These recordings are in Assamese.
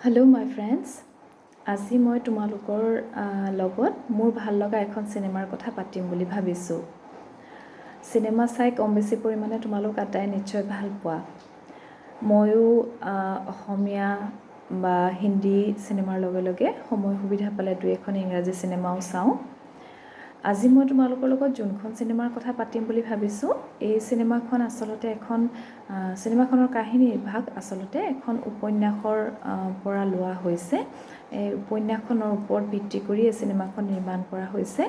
হেল্ল' মাই ফ্ৰেণ্ডছ, আজি মই তোমালোকৰ লগত মোৰ ভাল লগা এখন চিনেমাৰ কথা পাতিম বুলি ভাবিছোঁ। চিনেমা চাই কম বেছি পৰিমাণে তোমালোক আটাই নিশ্চয় ভাল পোৱা। ময়ো অসমীয়া বা হিন্দী চিনেমাৰ লগে লগে সময় সুবিধা পালে দুই এখন ইংৰাজী চিনেমাও চাওঁ। আজি মই তোমালোকৰ লগত যোনখন চিনেমাৰ কথা পাতিম বুলি ভাবিছোঁ, এই চিনেমাখন আচলতে চিনেমাখনৰ কাহিনীৰ ভাগ আচলতে এখন উপন্যাসৰ পৰা লোৱা হৈছে। এই উপন্যাসখনৰ ওপৰত ভিত্তি কৰি এই চিনেমাখন নিৰ্মাণ কৰা হৈছে।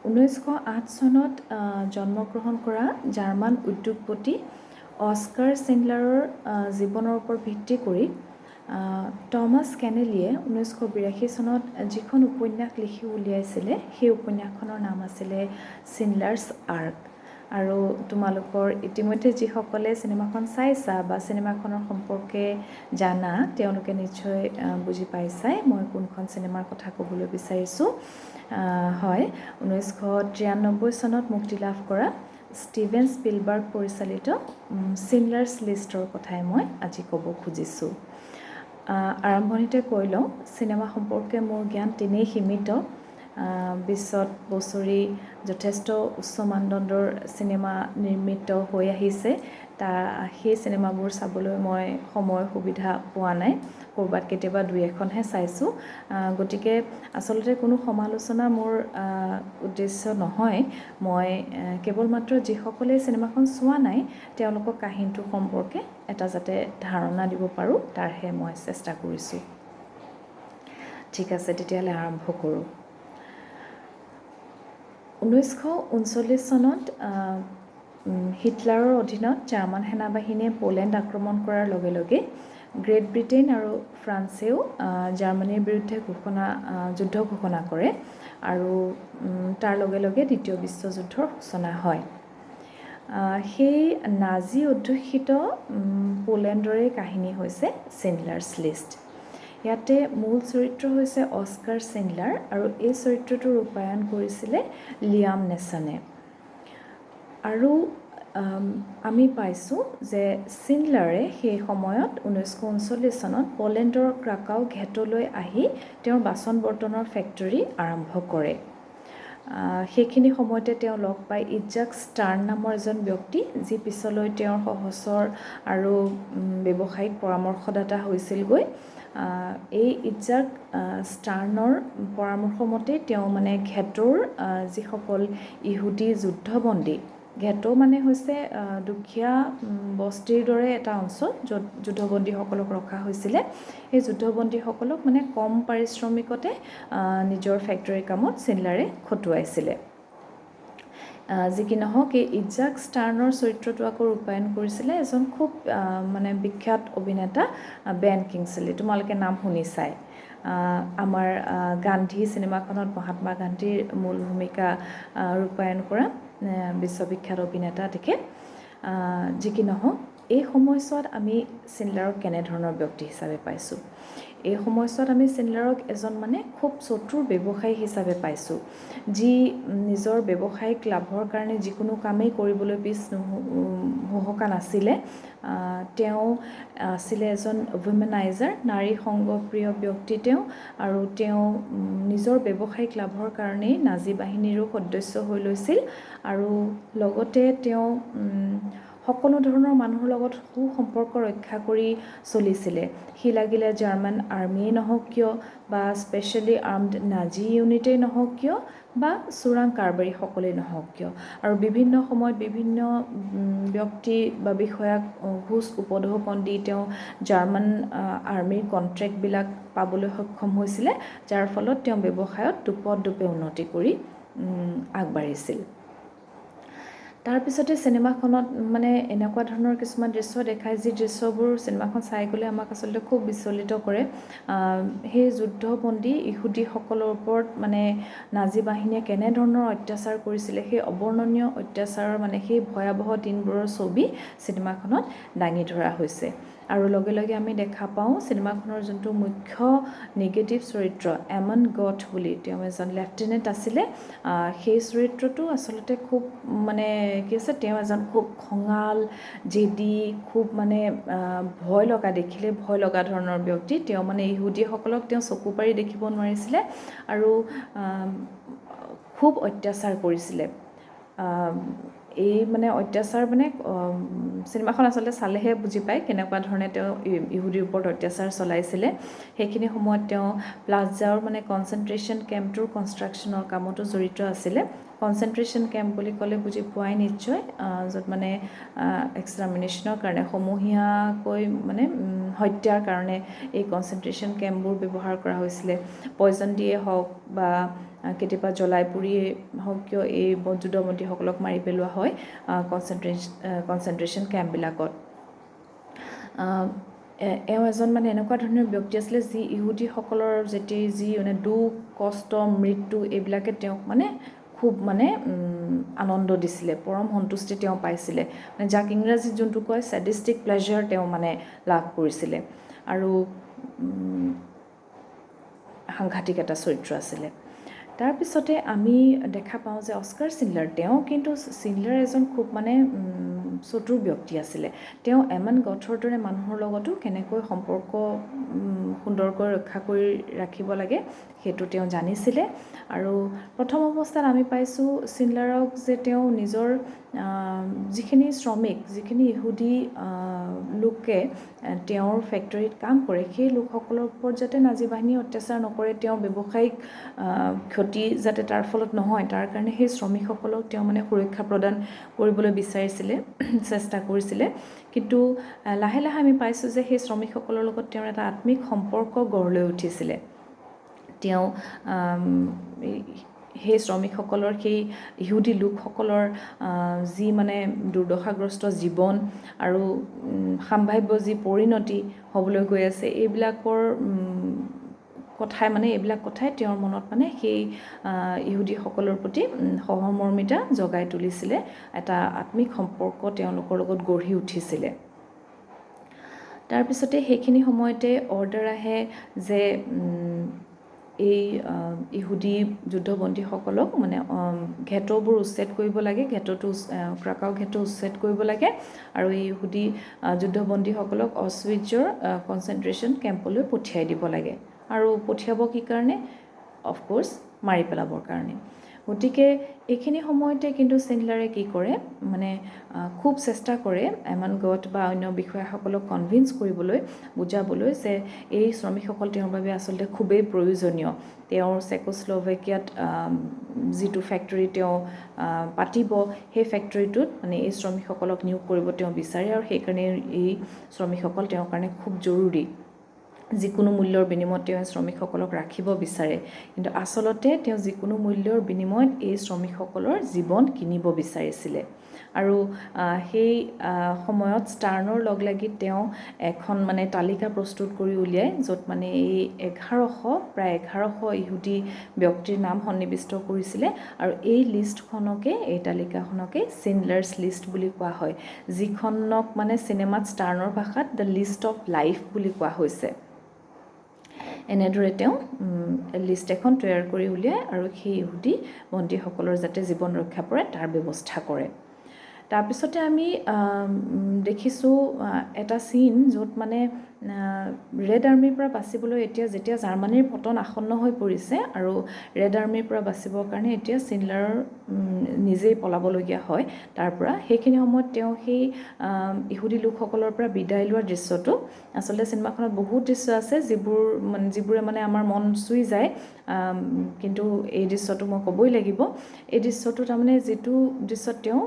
1908 চনত জন্মগ্ৰহণ কৰা জাৰ্মান উদ্যোগপতি অস্কাৰ চিণ্ডলাৰৰ জীৱনৰ ওপৰত ভিত্তি কৰি টমাছ কেনেলীয়ে 1982 চনত যিখন উপন্যাস লিখি উলিয়াইছিলে, সেই উপন্যাসখনৰ নাম আছিলে চিণ্ডলাৰ্ছ আৰ্ক। আৰু তোমালোকৰ ইতিমধ্যে যিসকলে চিনেমাখন চাইছা বা চিনেমাখনৰ সম্পৰ্কে জানা, তেওঁলোকে নিশ্চয় বুজি পাইছাই মই কোনখন চিনেমাৰ কথা ক'বলৈ বিচাৰিছোঁ। হয়, 1993 চনত মুক্তি লাভ কৰা ষ্টিভেন স্পিলবাৰ্গ পৰিচালিত চিণ্ডলাৰ্ছ লিষ্টৰ কথাই মই আজি ক'ব খুজিছোঁ। আৰম্ভণিতে কৈ লওঁ, চিনেমা সম্পৰ্কে মোৰ জ্ঞান তেনেই সীমিত। বিশ্বত বছৰি যথেষ্ট উচ্চ মানদণ্ডৰ চিনেমা নিৰ্মিত হৈ আহিছে। সেই চিনেমাবোৰ চাবলৈ মই সময় সুবিধা পোৱা নাই। ক'ৰবাত কেতিয়াবা দুই এখনহে চাইছোঁ। গতিকে আচলতে কোনো সমালোচনা মোৰ উদ্দেশ্য নহয়। মই কেৱল মাত্ৰ যিসকলে চিনেমাখন চোৱা নাই, তেওঁলোকক কাহিনীটোৰ সম্পৰ্কে এটা যাতে ধাৰণা দিব পাৰোঁ, তাৰহে মই চেষ্টা কৰিছোঁ। ঠিক আছে, তেতিয়াহ'লে আৰম্ভ কৰোঁ। 1939 চনত হিটলাৰৰ অধীনত জাৰ্মান সেনাবাহিনীয়ে পোলেণ্ড আক্ৰমণ কৰাৰ লগে লগে গ্ৰেট ব্ৰিটেইন আৰু ফ্ৰান্সেও জাৰ্মানীৰ বিৰুদ্ধে যুদ্ধ ঘোষণা কৰে আৰু তাৰ লগে লগে দ্বিতীয় বিশ্বযুদ্ধৰ সূচনা হয়। সেই নাজী অধ্যুষিত পোলেণ্ডৰে কাহিনী হৈছে চিণ্ডলাৰ্ছ লিষ্ট। ইয়াতে মূল চৰিত্ৰ হৈছে অস্কাৰ চিণ্ডলাৰ আৰু এই চৰিত্ৰটো ৰূপায়ণ কৰিছিলে লিয়াম নেছনে। আৰু আমি পাইছোঁ যে চিণ্ডলাৰে সেই সময়ত 1939 চনত পোলেণ্ডৰ ক্ৰাকাও ঘেটলৈ আহি তেওঁৰ বাচন বৰ্তনৰ ফেক্টৰী আৰম্ভ কৰে। সেইখিনি সময়তে তেওঁ লগ পায় ইজাক ষ্টাৰ্ণ নামৰ এজন ব্যক্তি, যি পিছলৈ তেওঁৰ সহচৰ আৰু ব্যৱসায়িক পৰামৰ্শদাতা হৈছিলগৈ। এই ইজাক ষ্টাৰ্ণৰ পৰামৰ্শ মতে তেওঁ ঘেটৰ যিসকল ইহুদী যুদ্ধবন্দী, ঘেটো হৈছে দুখীয়া বস্তিৰ দৰে এটা অঞ্চল, য'ত যুদ্ধবন্দীসকলক ৰখা হৈছিলে। সেই যুদ্ধবন্দীসকলক কম পাৰিশ্ৰমিকতে নিজৰ ফেক্টৰীৰ কামত চিণ্ডলাৰে খটুৱাইছিলে। যি কি নহওক, এই ইজাক ষ্টাৰ্ণৰ চৰিত্ৰটো আকৌ ৰূপায়ণ কৰিছিলে এজন খুব বিখ্যাত অভিনেতা বেন কিংছলি। তোমালোকে নাম শুনিছাই। আমাৰ গান্ধী চিনেমাখনত মহাত্মা গান্ধীৰ মূল ভূমিকা ৰূপায়ণ কৰা বিশ্ববিখ্যাত অভিনেতা তেখেত। যি কি নহওক, এই সময়ছোৱাত আমি চিণ্ডলাৰক কেনেধৰণৰ ব্যক্তি হিচাপে পাইছোঁ? এই সময়ছোৱাত আমি চিণ্ডলাৰক এজন খুব চতুৰ ব্যৱসায়ী হিচাপে পাইছোঁ, যি নিজৰ ব্যৱসায়িক লাভৰ কাৰণে যিকোনো কামেই কৰিবলৈ পিছ হুহকা নাছিলে। তেওঁ আছিলে এজন ৱুমেনাইজাৰ, নাৰী সংগপ্ৰিয় ব্যক্তি তেওঁ। আৰু তেওঁ নিজৰ ব্যৱসায়িক লাভৰ কাৰণেই নাজী বাহিনীৰো সদস্য হৈ লৈছিল আৰু লগতে তেওঁ সকলো ধৰণৰ মানুহৰ লগত সুসম্পৰ্ক ৰক্ষা কৰি চলিছিলে। সি লাগিলে জাৰ্মান আৰ্মিয়েই নহওক কিয় বা স্পেচিয়েলি আৰ্মড নাজী ইউনিটেই নহওক কিয় বা চোৰাং কাৰবাৰীসকলেই নহওক কিয়। আৰু বিভিন্ন সময়ত বিভিন্ন ব্যক্তি বা বিষয়াক ঘোচ উপঢৌকন দি তেওঁ জাৰ্মান আৰ্মিৰ কণ্ট্ৰেক্টবিলাক পাবলৈ সক্ষম হৈছিলে, যাৰ ফলত তেওঁ ব্যৱসায়ত দুপে উন্নতি কৰি আগবাঢ়িছিল। তাৰপিছতে চিনেমাখনত এনেকুৱা ধৰণৰ কিছুমান দৃশ্য দেখায়, যি দৃশ্যবোৰ চিনেমাখন চাই গ'লে আমাক আচলতে খুব বিচলিত কৰে। সেই যুদ্ধবন্দী ইহুদীসকলৰ ওপৰত নাজী বাহিনীয়ে কেনেধৰণৰ অত্যাচাৰ কৰিছিলে, সেই অবৰ্ণনীয় অত্যাচাৰৰ সেই ভয়াৱহ দিনবোৰৰ ছবি চিনেমাখনত দাঙি ধৰা হৈছে। আৰু লগে লগে আমি দেখা পাওঁ চিনেমাখনৰ যোনটো মুখ্য নিগেটিভ চৰিত্ৰ এমন গট বুলি তেওঁ এজন লেফটেনেণ্ট আছিলে সেই চৰিত্ৰটো আচলতে খুব মানে কি আছে তেওঁ এজন খুব খঙাল জেদি খুব মানে ভয় লগা দেখিলে ভয় লগা ধৰণৰ ব্যক্তি তেওঁ মানে ইহুদীসকলক তেওঁ চকু পাৰি দেখিব নোৱাৰিছিলে আৰু খুব অত্যাচাৰ কৰিছিলে এই মানে অত্যাচাৰ মানে চিনেমাখন আচলতে চালেহে বুজি পায় কেনেকুৱা ধৰণে তেওঁ ইহুদীৰ ওপৰত অত্যাচাৰ চলাইছিলে সেইখিনি সময়ত তেওঁ প্লাজাৰ মানে কনচেনট্ৰেশ্যন কেম্পটোৰ কনষ্ট্ৰাকশ্যনৰ কামতো জড়িত আছিলে কনচেনট্ৰেশ্যন কেম্প বুলি ক'লে বুজি পোৱাই নিশ্চয় য'ত মানে এক্সটাৰমিনেশ্যনৰ কাৰণে সমূহীয়াকৈ মানে হত্যাৰ কাৰণে এই কনচেনট্ৰেশ্যন কেম্পবোৰ ব্যৱহাৰ কৰা হৈছিলে পয়জন দিয়ে হওক বা কেতিয়াবা জ্বলাই পুৰিয়ে হওক কিয় এই যুদ্ধবন্দীসকলক মাৰি পেলোৱা হয় কনচেনট্ৰেশ্যন কেম্পবিলাকত এওঁ এজন মানে এনেকুৱা ধৰণৰ ব্যক্তি আছিলে যি ইহুদীসকলৰ যেতিয়া যি মানে দুখ কষ্ট মৃত্যু এইবিলাকে তেওঁক মানে খুব মানে আনন্দ দিছিলে পৰম সন্তুষ্টি তেওঁ পাইছিলে মানে যাক ইংৰাজীত যোনটো কয় ছেডিষ্টিক প্লেজাৰ তেওঁ মানে লাভ কৰিছিলে আৰু সাংঘাতিক এটা চৰিত্ৰ আছিলে তাৰপিছতে আমি দেখা পাওঁ যে অস্কাৰ চিণ্ডলাৰ তেওঁ কিন্তু চিণ্ডলাৰ এজন খুব মানে চতুৰ ব্যক্তি আছিলে তেওঁ এমন গঠৰ দৰে মানুহৰ লগতো কেনেকৈ সম্পৰ্ক সুন্দৰকৈ ৰক্ষা কৰি ৰাখিব লাগে সেইটো তেওঁ জানিছিলে আৰু প্ৰথম অৱস্থাত আমি পাইছোঁ চিণ্ডলাৰক যে তেওঁ নিজৰ যিখিনি শ্ৰমিক যিখিনি ইহুদী লোকে তেওঁৰ ফেক্টৰীত কাম কৰে সেই লোকসকলৰ ওপৰত যাতে নাজী বাহিনীয়ে অত্যাচাৰ নকৰে তেওঁৰ ব্যৱসায়িক ক্ষতি যাতে তাৰ ফলত নহয় তাৰ কাৰণে সেই শ্ৰমিকসকলক তেওঁ মানে সুৰক্ষা প্ৰদান কৰিবলৈ বিচাৰিছিলে চেষ্টা কৰিছিলে কিন্তু লাহে লাহে আমি পাইছোঁ যে সেই শ্ৰমিকসকলৰ লগত তেওঁৰ এটা আত্মিক সম্পৰ্ক গঢ় লৈ উঠিছিলে তেওঁ সেই শ্ৰমিকসকলৰ সেই ইহুদী লোকসকলৰ যি মানে দুৰ্দশাগ্ৰস্ত জীৱন আৰু সাম্ভাৱ্য যি পৰিণতি হ'বলৈ গৈ আছে এইবিলাকৰ কথাই মানে এইবিলাক কথাই তেওঁৰ মনত মানে সেই ইহুদীসকলৰ প্ৰতি সহমৰ্মিতা জগাই তুলিছিলে এটা আত্মিক সম্পৰ্ক তেওঁলোকৰ লগত গঢ়ি উঠিছিলে তাৰপিছতে সেইখিনি সময়তে অৰ্ডাৰ আহে যে এই ইহুদী যুদ্ধবন্দীসকলক মানে ঘেটবোৰ উচ্ছেদ কৰিব লাগে ক্ৰাকাও ঘেটো উচ্ছেদ কৰিব লাগে আৰু এই ইহুদী যুদ্ধবন্দীসকলক অছউইটজৰ কনচেনট্ৰেশ্যন কেম্পলৈ পঠিয়াই দিব লাগে আৰু পঠিয়াব কি কাৰণে অফক'ৰ্ছ মাৰি পেলাবৰ কাৰণে গতিকে এইখিনি সময়তে কিন্তু চিণ্ডলাৰে কি কৰে মানে খুব চেষ্টা কৰে এমন গট বা অন্য বিষয়াসকলক কনভিন্স কৰিবলৈ বুজাবলৈ যে এই শ্ৰমিকসকল তেওঁৰ বাবে আচলতে খুবেই প্ৰয়োজনীয় তেওঁৰ চেকোস্লোভাকিয়াত যিটো ফেক্টৰী তেওঁ পাতিব সেই ফেক্টৰীটোত মানে এই শ্ৰমিকসকলক নিয়োগ কৰিব তেওঁ বিচাৰে আৰু সেইকাৰণে এই শ্ৰমিকসকল তেওঁৰ কাৰণে খুব জৰুৰী যিকোনো মূল্যৰ বিনিময়ত তেওঁ শ্ৰমিকসকলক ৰাখিব বিচাৰে কিন্তু আচলতে তেওঁ যিকোনো মূল্যৰ বিনিময়ত এই শ্ৰমিকসকলৰ জীৱন কিনিব বিচাৰিছিলে আৰু সেই সময়ত ষ্টাৰ্ণৰ লগ লাগি তেওঁ এখন মানে তালিকা প্ৰস্তুত কৰি উলিয়ায় য'ত মানে এই প্ৰায় 1100 ইহুদী ব্যক্তিৰ নাম সন্নিৱিষ্ট কৰিছিলে আৰু এই লিষ্টখনকে এই তালিকাখনকে চিণ্ডলাৰ্ছ লিষ্ট বুলি কোৱা হয় যিখনক মানে চিনেমাত ষ্টাৰ্ণৰ ভাষাত দ্য লিষ্ট অফ লাইফ বুলি কোৱা হৈছে এনেদৰে তেওঁ লিষ্ট এখন তৈয়াৰ কৰি উলিয়ায় আৰু সেই ইহুদী বন্দীসকলৰ যাতে জীৱন ৰক্ষা পৰে তাৰ ব্যৱস্থা কৰে তাৰপিছতে আমি দেখিছোঁ এটা চিন য'ত মানে ৰেড আৰ্মিৰ পৰা বাচিবলৈ যেতিয়া জাৰ্মানীৰ পতন আসন্ন হৈ পৰিছে আৰু ৰেড আৰ্মিৰ পৰা বাচিবৰ কাৰণে এতিয়া চিণ্ডলাৰৰ নিজেই পলাবলগীয়া হয় তাৰ পৰা সেইখিনি সময়ত তেওঁ সেই ইহুদী লোকসকলৰ পৰা বিদায় লোৱাৰ দৃশ্যটো আচলতে চিনেমাখনত বহুত দৃশ্য আছে যিবোৰে মানে আমাৰ মন চুই যায় কিন্তু এই দৃশ্যটো মই ক'বই লাগিব এই দৃশ্যটো তাৰমানে যিটো দৃশ্যত তেওঁ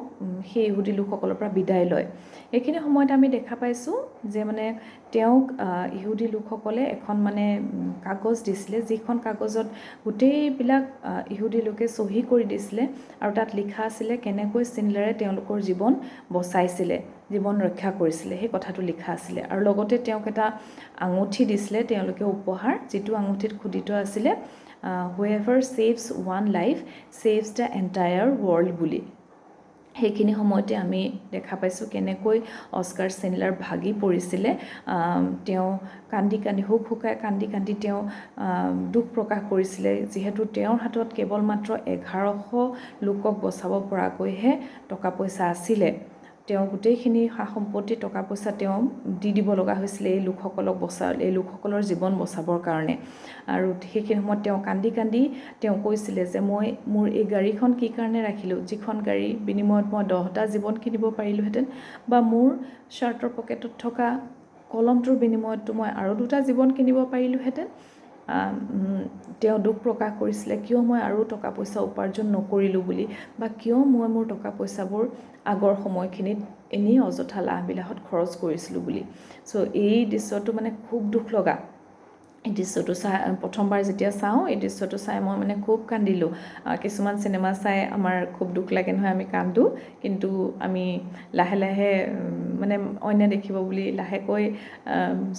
সেই ইহুদী লোকসকলৰ পৰা বিদায় লয় এইখিনি সময়ত আমি দেখা পাইছোঁ যে মানে তেওঁক ইহুদী লোকসকলে এখন মানে কাগজ দিছিলে যিখন কাগজত গোটেইবিলাক ইহুদী লোকে চহী কৰি দিছিলে আৰু তাত লিখা আছিলে কেনেকৈ চিণ্ডলাৰে তেওঁলোকৰ জীৱন বচাইছিলে জীৱন ৰক্ষা কৰিছিলে সেই কথাটো লিখা আছিলে আৰু লগতে তেওঁক এটা আঙুঠি দিছিলে তেওঁলোকে উপহাৰ যিটো আঙুঠিত খোদিত আছিলে whoever saves one life saves the entire world বুলি সেইখিনি সময়তে আমি দেখা পাইছোঁ কেনেকৈ অস্কাৰ চিনলাৰ ভাগি পৰিছিলে তেওঁ কান্দি কান্দি হুকহুকাই কান্দি কান্দি তেওঁ দুখ প্ৰকাশ কৰিছিলে যিহেতু তেওঁৰ হাতত কেৱল মাত্ৰ 1100 লোকক বচাব পৰাকৈহে টকা পইচা আছিলে তেওঁ গোটেইখিনি সা সম্পত্তি টকা পইচা তেওঁ দি দিব লগা হৈছিলে এই লোকসকলৰ জীৱন বচাবৰ কাৰণে আৰু সেইখিনি সময়ত তেওঁ কান্দি কান্দি তেওঁ কৈছিলে যে মই মোৰ এই গাড়ীখন কি কাৰণে ৰাখিলোঁ যিখন গাড়ী বিনিময়ত মই 10টা জীৱন কিনিব পাৰিলোহেঁতেন বা মোৰ শ্বাৰ্টৰ পকেটত থকা কলমটোৰ বিনিময়ততো মই আৰু 2টা জীৱন কিনিব পাৰিলোহেঁতেন তেওঁ দুখ প্ৰকাশ কৰিছিলে কিয় মই আৰু টকা পইচা উপাৰ্জন নকৰিলোঁ বুলি বা কিয় মই মোৰ টকা পইচাবোৰ আগৰ সময়খিনিত এনেই অযথা লাহবিলাহত খৰচ কৰিছিলোঁ বুলি চ' এই দৃশ্যটো মানে খুব দুখ লগা এই দৃশ্যটো চাই প্ৰথমবাৰ যেতিয়া চাওঁ এই দৃশ্যটো চাই মই মানে খুব কান্দিলোঁ কিছুমান চিনেমা চাই আমাৰ খুব দুখ লাগে নহয় আমি কান্দো কিন্তু আমি লাহে লাহে মানে অন্য দেখিব বুলি লাহেকৈ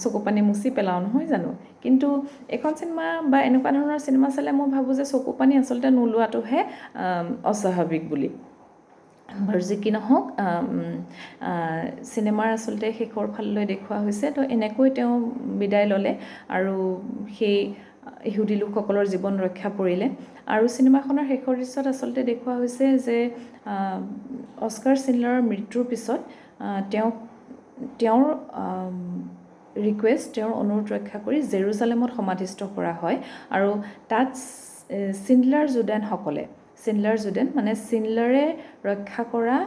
চকু পানী মুচি পেলাওঁ নহয় জানো কিন্তু এখন চিনেমা বা এনেকুৱা ধৰণৰ চিনেমা চালে মই ভাবোঁ যে চকু পানী আচলতে নোলোৱাটোহে অস্বাভাৱিক বুলি বাৰু যি কি নহওক চিনেমাৰ আচলতে শেষৰ ফাললৈ দেখুওৱা হৈছে তো এনেকৈ তেওঁ বিদায় ল'লে আৰু সেই ইহুদী লোকসকলৰ জীৱন ৰক্ষা পৰিলে আৰু চিনেমাখনৰ শেষৰ দৃশ্যত আচলতে দেখুওৱা হৈছে যে অস্কাৰ চিনলাৰৰ মৃত্যুৰ পিছত তেওঁৰ ৰিকুৱেষ্ট তেওঁৰ অনুৰোধ ৰক্ষা কৰি জেৰুজালেমত সমাধিস্থ কৰা হয় আৰু তাত চিনলাৰ জুডেন মানে চিনলাৰে ৰক্ষা কৰা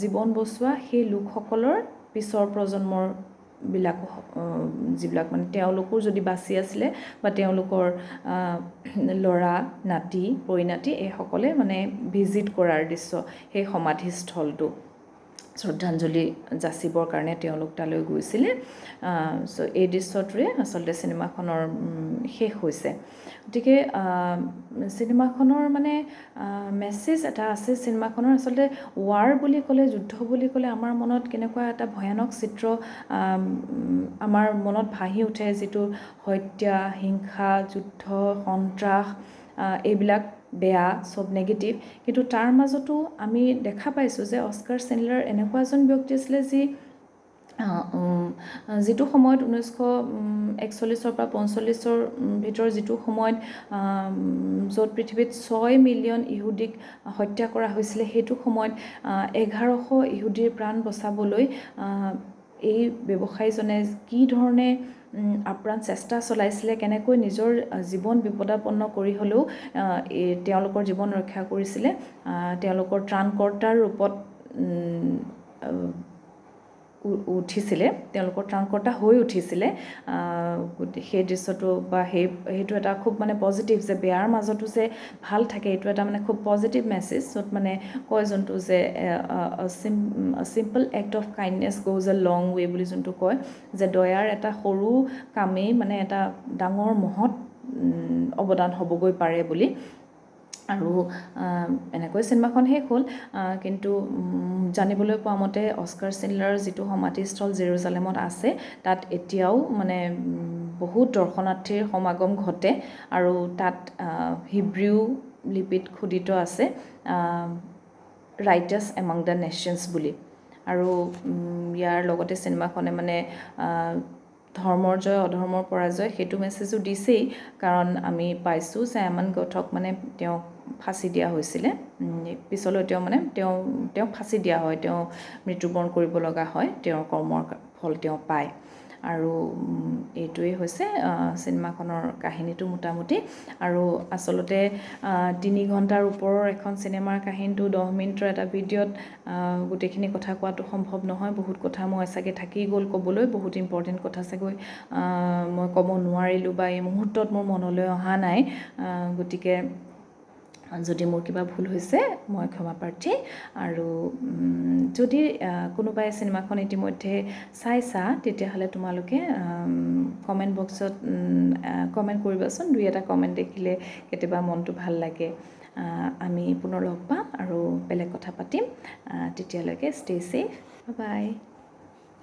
জীৱন বচোৱা সেই লোকসকলৰ পিছৰ প্ৰজন্মৰ যিবিলাক মানে তেওঁলোকৰ যদি বাচি আছিলে বা তেওঁলোকৰ ল'ৰা নাতি পৰিণাতি এইসকলে মানে ভিজিট কৰাৰ দৃশ্য সেই সমাধিস্থলটো শ্ৰদ্ধাঞ্জলি যাচিবৰ কাৰণে তেওঁলোক তালৈ গৈছিলে চ' এই দৃশ্যটোৰে আচলতে চিনেমাখনৰ শেষ হৈছে গতিকে চিনেমাখনৰ মানে মেছেজ এটা আছে চিনেমাখনৰ আচলতে ৱাৰ বুলি ক'লে যুদ্ধ বুলি ক'লে আমাৰ মনত কেনেকুৱা এটা ভয়ানক চিত্ৰ আমাৰ মনত ভাহি উঠে যিটো হত্যা হিংসা যুদ্ধ সন্ত্ৰাস এইবিলাক বেয়া সব নেগেটিভ কিন্তু তাৰ মাজতো আমি দেখা পাইছোঁ যে অস্কাৰ চিনলাৰ এনেকুৱা এজন ব্যক্তি আছিলে যিটো সময়ত 1941 পৰা 45 ভিতৰত যিটো সময়ত য'ত পৃথিৱীত 6 মিলিয়ন ইহুদীক হত্যা কৰা হৈছিলে সেইটো সময়ত 1100 ইহুদীৰ প্ৰাণ বচাবলৈ এই ব্যৱসায়ীজনে কি ধৰণে আপ্ৰাণ চেষ্টা চলাইছিলে কেনেকৈ নিজৰ জীৱন বিপদাপন্ন কৰি হ'লেও তেওঁলোকৰ জীৱন ৰক্ষা কৰিছিলে তেওঁলোকৰ ত্ৰাণকৰ্তাৰ ৰূপত উঠিছিলে তেওঁলোকৰ ত্ৰাণকৰ্তা হৈ উঠিছিলে সেই দৃশ্যটো বা সেইটো এটা খুব মানে পজিটিভ যে বেয়াৰ মাজতো যে ভাল থাকে এইটো এটা মানে খুব পজিটিভ মেছেজ য'ত মানে কয় যোনটো যে simple act of kindness goes a long way বুলি যোনটো কয় যে দয়াৰ এটা সৰু কামেই মানে এটা ডাঙৰ মহৎ অৱদান হ'বগৈ পাৰে বুলি আৰু এনেকৈ চিনেমাখন শেষ হ'ল কিন্তু জানিবলৈ পোৱা মতে অস্কাৰ চিনলাৰ যিটো সমাধিস্থল জেৰুজালেমত আছে তাত এতিয়াও মানে বহুত দৰ্শনাৰ্থীৰ সমাগম ঘটে আৰু তাত হিব্ৰিউ লিপিত খোদিত আছে ৰাইটাৰ্ছ এমং দ্য নেশ্যনছ বুলি আৰু ইয়াৰ লগতে চিনেমাখনে মানে ধৰ্মৰ জয় অধৰ্মৰ পৰাজয় সেইটো মেছেজো দিছেই কাৰণ আমি পাইছোঁ যে এমান গথক মানে তেওঁক ফাঁচি দিয়া হৈছিলে পিছলৈ তেওঁক ফাঁচি দিয়া হয় তেওঁ মৃত্যুবৰণ কৰিব লগা হয় তেওঁৰ কৰ্মৰ ফল তেওঁ পায় আৰু এইটোৱেই হৈছে চিনেমাখনৰ কাহিনীটো মোটামুটি আৰু আচলতে 3 ঘণ্টাৰ ওপৰৰ এখন চিনেমাৰ কাহিনীটো 10 মিনিটৰ এটা ভিডিঅ'ত গোটেইখিনি কথা কোৱাটো সম্ভৱ নহয় বহুত কথা মই চাগে থাকি গ'ল ক'বলৈ বহুত ইম্পৰ্টেণ্ট কথা চাগৈ মই ক'ব নোৱাৰিলোঁ বা এই মুহূৰ্তত মোৰ মনলৈ অহা নাই গতিকে যদি মোৰ কিবা ভুল হৈছে মই ক্ষমা প্ৰাৰ্থী আৰু যদি কোনোবাই চিনেমাখন ইতিমধ্যে চাইছা তেতিয়াহ'লে তোমালোকে কমেণ্ট বক্সত কমেণ্ট কৰিবাচোন 2-এটা কমেণ্ট দেখিলে কেতিয়াবা মনটো ভাল লাগে আমি পুনৰ লগ পাম আৰু বেলেগ কথা পাতিম তেতিয়ালৈকে ষ্টে ছেফ বাই